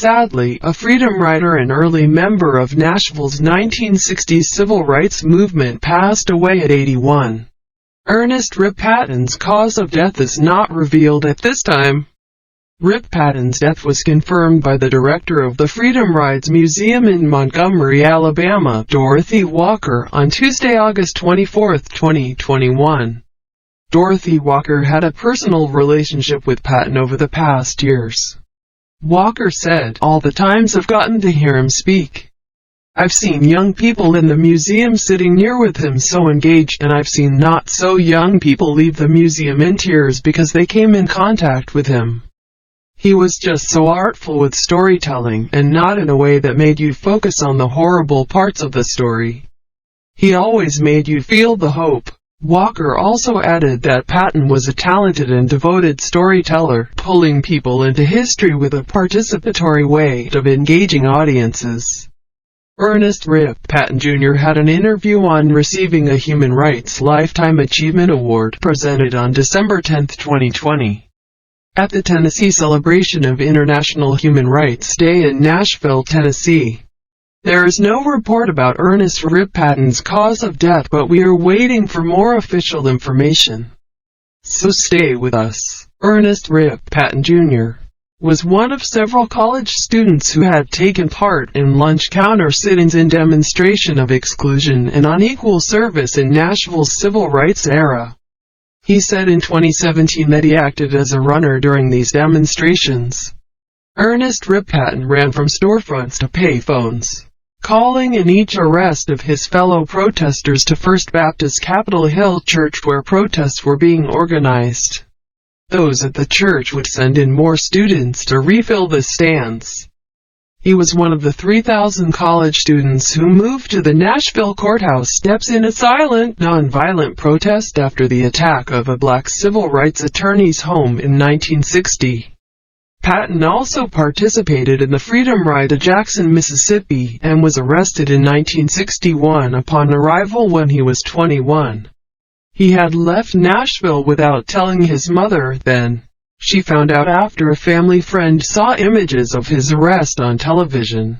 sadly, a freedom rider and early member of Nashville's 1960s civil rights movement, passed away at 81. Ernest "Rip" Patton's cause of death is not revealed at this time. Rip Patton's death was confirmed by the director of the Freedom Rides Museum in Montgomery, Alabama, Dorothy Walker, on Tuesday, August 24, 2021. Dorothy Walker had a personal relationship with Patton over the past years. Walker said, "All the times I've gotten to hear him speak. I've seen young people in the museum sitting near with him so engaged, and I've seen not so young people leave the museum in tears because they came in contact with him. He was just so artful with storytelling, and not in a way that made you focus on the horrible parts of the story. He always made you feel the hope." Walker also added that Patton was a talented and devoted storyteller, pulling people into history with a participatory way of engaging audiences. Ernest "Rip" Patton Jr. had an interview on receiving a Human Rights Lifetime Achievement Award presented on December 10, 2020. At the Tennessee celebration of International Human Rights Day in Nashville, Tennessee. There is no report about Ernest "Rip" Patton's cause of death, but we are waiting for more official information. So stay with us. Ernest "Rip" Patton Jr. was one of several college students who had taken part in lunch counter sit-ins in demonstration of exclusion and unequal service in Nashville's civil rights era. He said in 2017 that he acted as a runner during these demonstrations. Ernest "Rip" Patton ran from storefronts to payphones, calling in each arrest of his fellow protesters to First Baptist Capitol Hill Church, where protests were being organized. Those at the church would send in more students to refill the stands. He was one of the 3,000 college students who moved to the Nashville courthouse steps in a silent, non-violent protest after the attack of a black civil rights attorney's home in 1960. Patton also participated in the Freedom Ride to Jackson, Mississippi, and was arrested in 1961 upon arrival when he was 21. He had left Nashville without telling his mother then. She found out after a family friend saw images of his arrest on television.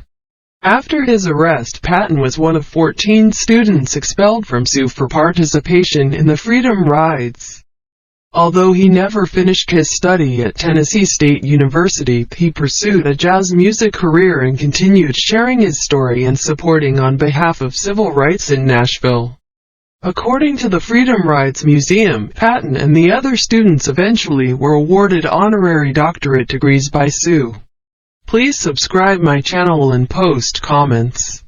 After his arrest, Patton was one of 14 students expelled from SU for participation in the Freedom Rides. Although he never finished his study at Tennessee State University, he pursued a jazz music career and continued sharing his story and supporting on behalf of civil rights in Nashville. According to the Freedom Rides Museum, Patton and the other students eventually were awarded honorary doctorate degrees by SU. Please subscribe my channel and post comments.